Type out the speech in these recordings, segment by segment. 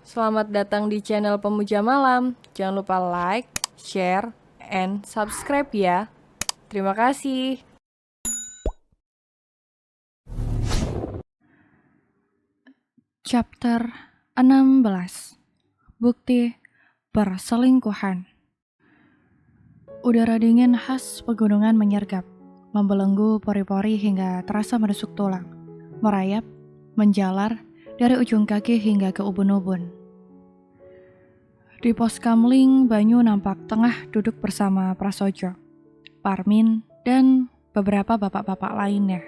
Selamat datang di channel Pemuja Malam. Jangan lupa like, share, and subscribe ya. Terima kasih. Chapter 16. Bukti perselingkuhan. Udara dingin khas pegunungan menyergap, membelenggu pori-pori hingga terasa menusuk tulang, merayap, menjalar dari ujung kaki hingga ke ubun-ubun. Di pos kamling, Banyu nampak tengah duduk bersama Prasojo, Parmin, dan beberapa bapak-bapak lainnya.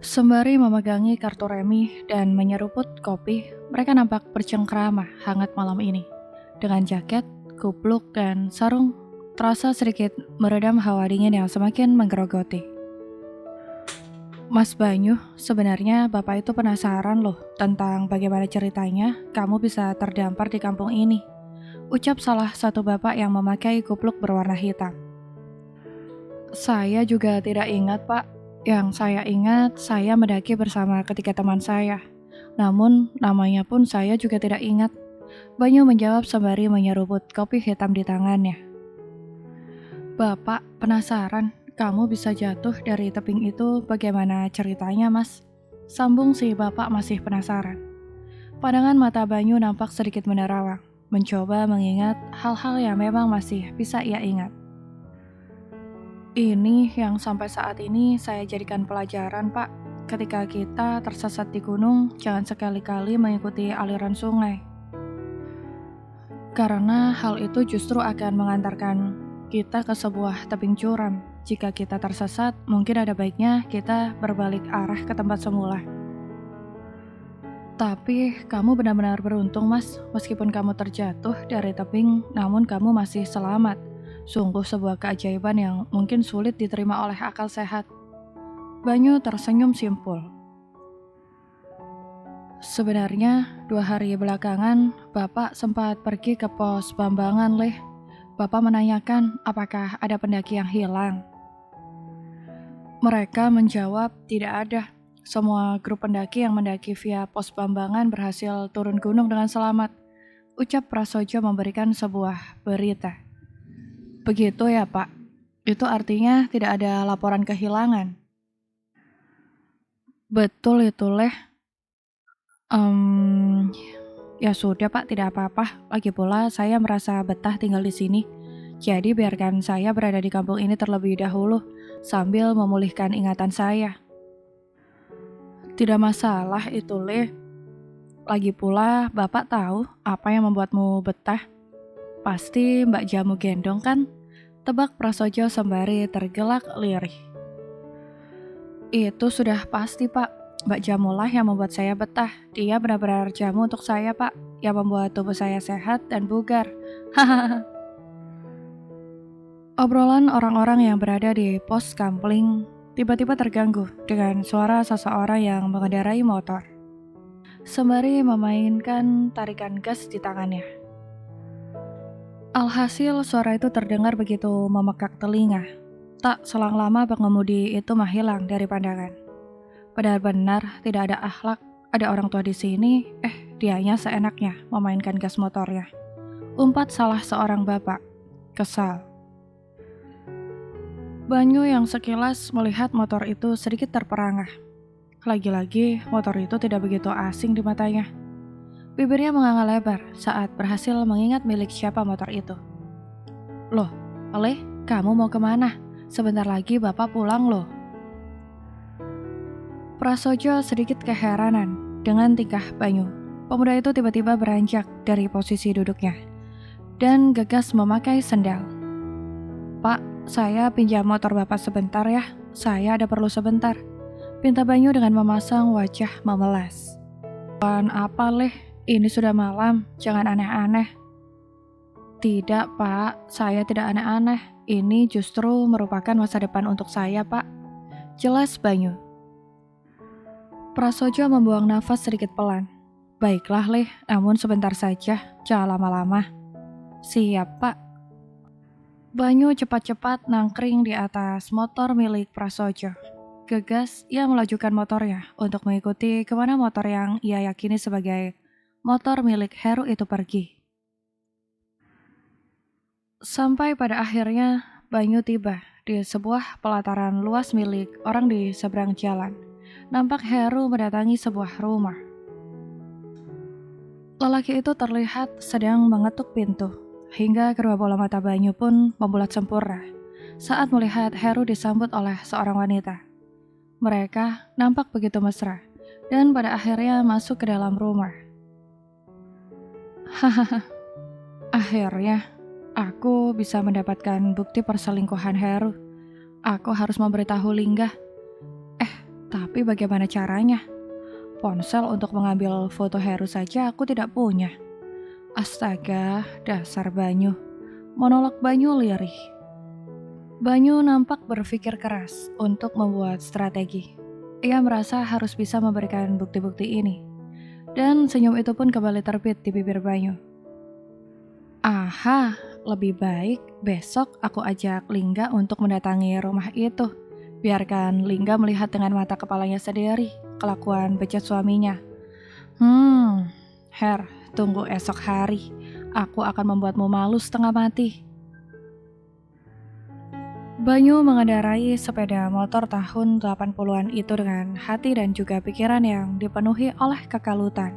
Sembari memegangi kartu remi dan menyeruput kopi, mereka nampak bercengkrama hangat malam ini. Dengan jaket, kupluk, dan sarung, terasa sedikit meredam hawa dingin yang semakin menggerogoti. Mas Banyu, sebenarnya Bapak itu penasaran loh tentang bagaimana ceritanya kamu bisa terdampar di kampung ini. Ucap salah satu bapak yang memakai kupluk berwarna hitam. Saya juga tidak ingat, Pak. Yang saya ingat, saya mendaki bersama ketiga teman saya. Namun, namanya pun saya juga tidak ingat. Banyu menjawab sembari menyeruput kopi hitam di tangannya. Bapak, penasaran, kamu bisa jatuh dari tebing itu bagaimana ceritanya, Mas? Sambung si bapak masih penasaran. Pandangan mata Banyu nampak sedikit menerawang, mencoba mengingat hal-hal yang memang masih bisa ia ingat. Ini yang sampai saat ini saya jadikan pelajaran, Pak. Ketika kita tersesat di gunung, jangan sekali-kali mengikuti aliran sungai. Karena hal itu justru akan mengantarkan kita ke sebuah tebing curam. Jika kita tersesat, mungkin ada baiknya kita berbalik arah ke tempat semula. Tapi kamu benar-benar beruntung, Mas. Meskipun kamu terjatuh dari tebing, namun kamu masih selamat. Sungguh sebuah keajaiban yang mungkin sulit diterima oleh akal sehat. Banyu tersenyum simpul. Sebenarnya 2 hari belakangan Bapak sempat pergi ke pos Bambangan, Leh. Bapak menanyakan apakah ada pendaki yang hilang. Mereka menjawab tidak ada. Semua grup pendaki yang mendaki via pos Bambangan berhasil turun gunung dengan selamat. Ucap Prasojo memberikan sebuah berita. Begitu ya, Pak. Itu artinya tidak ada laporan kehilangan. Betul itu, Leh. Ya sudah, Pak, tidak apa-apa. Lagi pula saya merasa betah tinggal di sini. Jadi biarkan saya berada di kampung ini terlebih dahulu sambil memulihkan ingatan saya. Tidak masalah itu, Leh. Lagi pula Bapak tahu apa yang membuatmu betah? Pasti Mbak Jamu gendong kan? Tebak Prasojo sembari tergelak lirih. Itu sudah pasti, Pak. Mbak Jamulah yang membuat saya betah. Dia benar-benar jamu untuk saya, Pak. Yang membuat tubuh saya sehat dan bugar. Hahaha. Obrolan orang-orang yang berada di pos kampling tiba-tiba terganggu dengan suara seseorang yang mengendarai motor. Sembari memainkan tarikan gas di tangannya. Alhasil suara itu terdengar begitu memekak telinga. Tak selang lama pengemudi itu menghilang dari pandangan. Benar-benar tidak ada akhlak. Ada orang tua di sini, dianya seenaknya memainkan gas motornya. Umpat salah seorang bapak. Kesal. Banyu yang sekilas melihat motor itu sedikit terperangah. Lagi-lagi motor itu tidak begitu asing di matanya. Bibirnya menganga lebar saat berhasil mengingat milik siapa motor itu. Loh, Oleh, kamu mau kemana? Sebentar lagi Bapak pulang loh. Prasojo sedikit keheranan dengan tingkah Banyu. Pemuda itu tiba-tiba beranjak dari posisi duduknya dan gegas memakai sendal. Pak, saya pinjam motor Bapak sebentar ya. Saya ada perlu sebentar. Pinta Banyu dengan memasang wajah memelas. Apaan apa, Leh? Ini sudah malam, jangan aneh-aneh. Tidak, Pak. Saya tidak aneh-aneh. Ini justru merupakan masa depan untuk saya, Pak. Jelas Banyu. Prasojo membuang nafas sedikit pelan. Baiklah, Leh. Namun sebentar saja. Jangan lama-lama. Siap, Pak. Banyu cepat-cepat nangkring di atas motor milik Prasojo. Gegas, ia melajukan motornya untuk mengikuti kemana motor yang ia yakini sebagai motor milik Heru itu pergi. Sampai pada akhirnya Banyu tiba di sebuah pelataran luas milik orang di seberang jalan. Nampak Heru mendatangi sebuah rumah. Lelaki itu terlihat sedang mengetuk pintu, hingga kedua bola mata Banyu pun membulat sempurna saat melihat Heru disambut oleh seorang wanita. Mereka nampak begitu mesra, dan pada akhirnya masuk ke dalam rumah. Hahaha, akhirnya aku bisa mendapatkan bukti perselingkuhan Heru. Aku harus memberitahu Lingga. Tapi bagaimana caranya? Ponsel untuk mengambil foto Heru saja aku tidak punya. Astaga, dasar Banyu. Monolog Banyu lirih. Banyu nampak berpikir keras untuk membuat strategi. Ia merasa harus bisa memberikan bukti-bukti ini. Dan senyum itu pun kembali terbit di bibir Banyu. Aha, lebih baik besok aku ajak Lingga untuk mendatangi rumah itu. Biarkan Lingga melihat dengan mata kepalanya sendiri kelakuan bejat suaminya. Her, tunggu esok hari. Aku akan membuatmu malu setengah mati. Banyu mengendarai sepeda motor tahun 80-an itu dengan hati dan juga pikiran yang dipenuhi oleh kekalutan.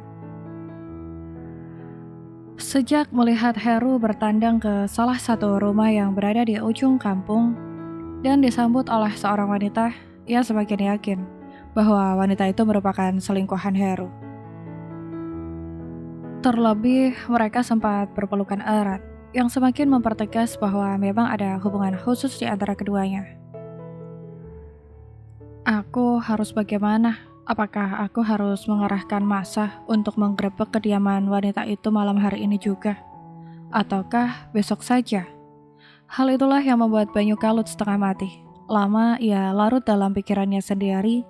Sejak melihat Heru bertandang ke salah satu rumah yang berada di ujung kampung dan disambut oleh seorang wanita, ia semakin yakin bahwa wanita itu merupakan selingkuhan Heru. Terlebih mereka sempat berpelukan erat, yang semakin mempertegas bahwa memang ada hubungan khusus di antara keduanya. Aku harus bagaimana? Apakah aku harus mengerahkan massa untuk menggerebek kediaman wanita itu malam hari ini juga? Ataukah besok saja? Hal itulah yang membuat Banyu kalut setengah mati. Lama ia larut dalam pikirannya sendiri,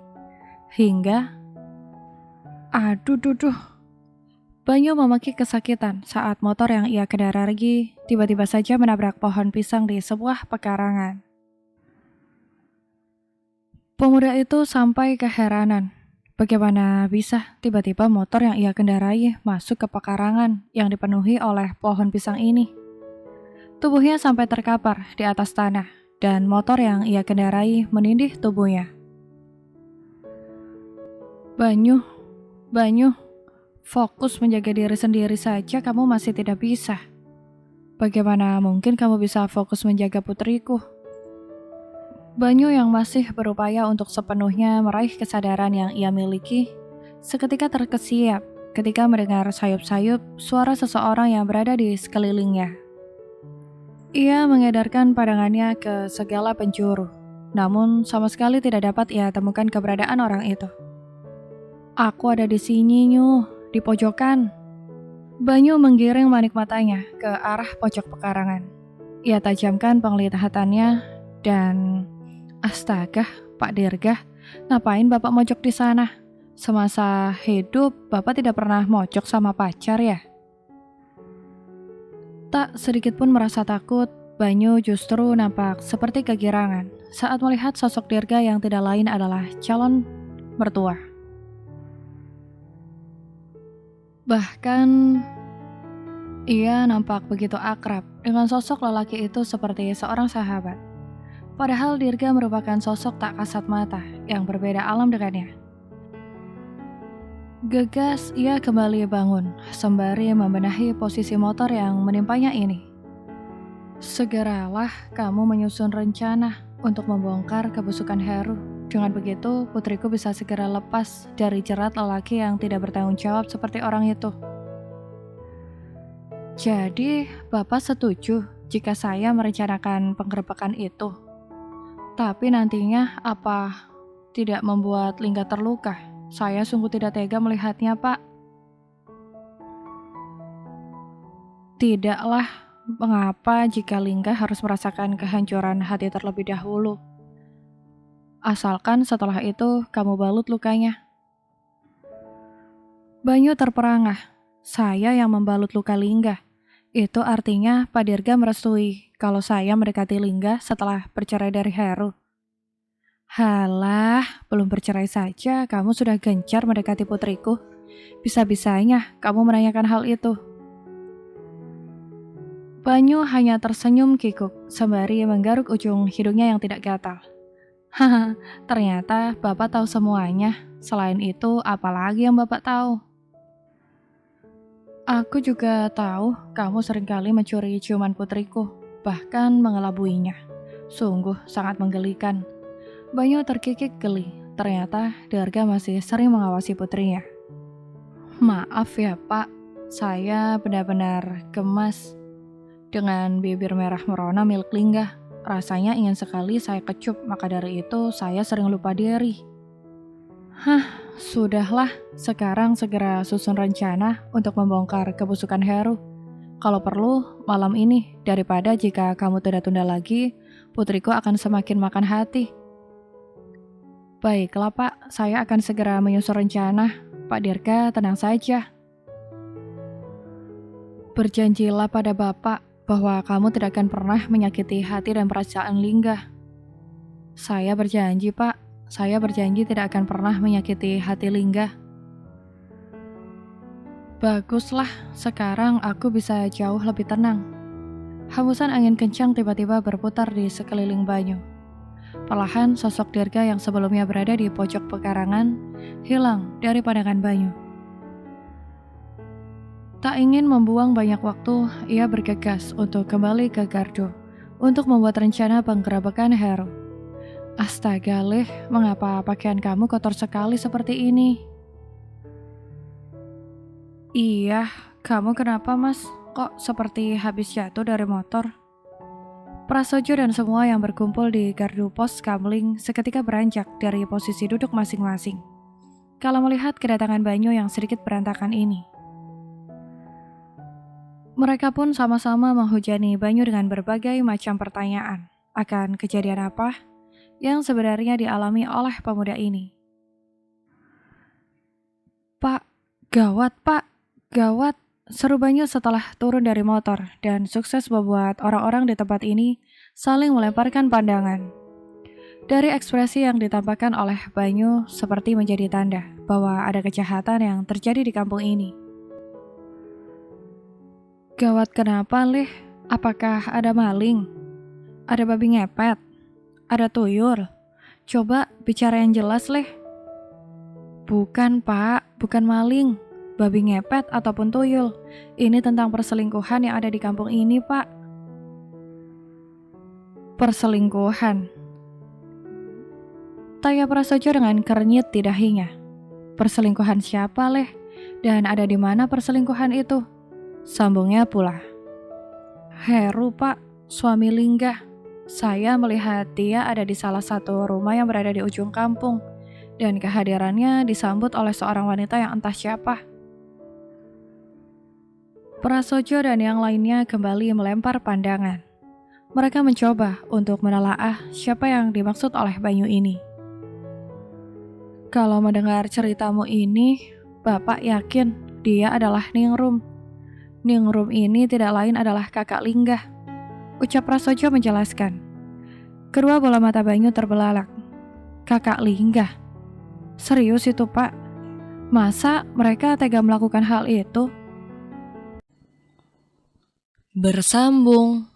hingga Banyu memaki kesakitan saat motor yang ia kendarai tiba-tiba saja menabrak pohon pisang di sebuah pekarangan. Pemuda itu sampai keheranan. Bagaimana bisa tiba-tiba motor yang ia kendarai masuk ke pekarangan yang dipenuhi oleh pohon pisang ini? Tubuhnya sampai terkapar di atas tanah, dan motor yang ia kendarai menindih tubuhnya. Banyu, fokus menjaga diri sendiri saja kamu masih tidak bisa. Bagaimana mungkin kamu bisa fokus menjaga putriku? Banyu yang masih berupaya untuk sepenuhnya meraih kesadaran yang ia miliki, seketika terkesiap ketika mendengar sayup-sayup suara seseorang yang berada di sekelilingnya. Ia mengedarkan pandangannya ke segala penjuru, namun sama sekali tidak dapat ia temukan keberadaan orang itu. Aku ada di sini, di pojokan. Banyu menggiring manik matanya ke arah pojok pekarangan. Ia tajamkan penglihatannya dan astaga, Pak Dirga, ngapain Bapak mojok di sana? Semasa hidup Bapak tidak pernah mojok sama pacar ya? Tak sedikit pun merasa takut, Banyu justru nampak seperti kegirangan saat melihat sosok Dirga yang tidak lain adalah calon mertua. Bahkan ia nampak begitu akrab dengan sosok lelaki itu seperti seorang sahabat. Padahal Dirga merupakan sosok tak kasat mata yang berbeda alam dengannya. Gegas ia kembali bangun sembari membenahi posisi motor yang menimpanya ini. Segeralah kamu menyusun rencana untuk membongkar kebusukan Heru. Dengan begitu, putriku bisa segera lepas dari jerat lelaki yang tidak bertanggung jawab seperti orang itu. Jadi, Bapak setuju jika saya merencanakan penggerebekan itu. Tapi nantinya apa tidak membuat Lingga terluka? Saya sungguh tidak tega melihatnya, Pak. Tidaklah, mengapa jika Lingga harus merasakan kehancuran hati terlebih dahulu? Asalkan setelah itu kamu balut lukanya. Banyu terperangah. Saya yang membalut luka Lingga. Itu artinya Pak Dirga merestui kalau saya mendekati Lingga setelah bercerai dari Heru. Halah, belum bercerai saja kamu sudah gencar mendekati putriku. Bisa-bisanya kamu menanyakan hal itu. Banyu hanya tersenyum kikuk sembari menggaruk ujung hidungnya yang tidak gatal. Haha, ternyata Bapak tahu semuanya. Selain itu, apalagi yang Bapak tahu? Aku juga tahu kamu seringkali mencuri ciuman putriku, bahkan mengelabuinya. Sungguh sangat menggelikan. Banyu terkikik geli. Ternyata Darga masih sering mengawasi putrinya. Maaf ya Pak, saya benar-benar gemas. Dengan bibir merah merona milik Lingga, rasanya ingin sekali saya kecup, maka dari itu saya sering lupa diri. Hah, sudahlah, sekarang segera susun rencana untuk membongkar kebusukan Heru. Kalau perlu, malam ini, daripada jika kamu tunda-tunda lagi, putriku akan semakin makan hati. Baiklah Pak, saya akan segera menyusun rencana. Pak Dirga, tenang saja. Berjanjilah pada Bapak bahwa kamu tidak akan pernah menyakiti hati dan perasaan Lingga. Saya berjanji Pak, saya berjanji tidak akan pernah menyakiti hati Lingga. Baguslah, sekarang aku bisa jauh lebih tenang. Hembusan angin kencang tiba-tiba berputar di sekeliling Banyu. Perlahan sosok Dirga yang sebelumnya berada di pojok pekarangan hilang dari pandangan Banyu. Tak ingin membuang banyak waktu, ia bergegas untuk kembali ke gardu untuk membuat rencana penggerebekan Heru. Astaga, Leh, mengapa pakaian kamu kotor sekali seperti ini? Iya, kamu kenapa Mas? Kok seperti habis jatuh dari motor? Prasojo dan semua yang berkumpul di gardu pos Kamling seketika beranjak dari posisi duduk masing-masing kalau melihat kedatangan Banyu yang sedikit berantakan ini. Mereka pun sama-sama menghujani Banyu dengan berbagai macam pertanyaan akan kejadian apa yang sebenarnya dialami oleh pemuda ini. Pak, gawat Pak, gawat, seru Banyu setelah turun dari motor dan sukses membuat orang-orang di tempat ini saling melemparkan pandangan. Dari ekspresi yang ditampakkan oleh Banyu seperti menjadi tanda bahwa ada kejahatan yang terjadi di kampung ini. Gawat kenapa, Leh? Apakah ada maling? Ada babi ngepet? Ada tuyul? Coba bicara yang jelas, Leh. Bukan, Pak. Bukan maling, babi ngepet, ataupun tuyul. Ini tentang perselingkuhan yang ada di kampung ini, Pak. Perselingkuhan. Tanya Prasojo dengan kerenyit di dahinya. Perselingkuhan siapa, Leh? Dan ada di mana perselingkuhan itu? Sambungnya pula. Heru, Pak, suami Lingga. Saya melihat dia ada di salah satu rumah yang berada di ujung kampung, dan kehadirannya disambut oleh seorang wanita yang entah siapa. Prasojo dan yang lainnya kembali melempar pandangan. Mereka mencoba untuk menelaah siapa yang dimaksud oleh Banyu ini. Kalau mendengar ceritamu ini, Bapak yakin dia adalah Ningrum. Ningrum ini tidak lain adalah kakak Lingga, ucap Prasojo menjelaskan. Kedua bola mata Banyu terbelalak. Kakak Lingga? Serius itu, Pak? Masa mereka tega melakukan hal itu? Bersambung.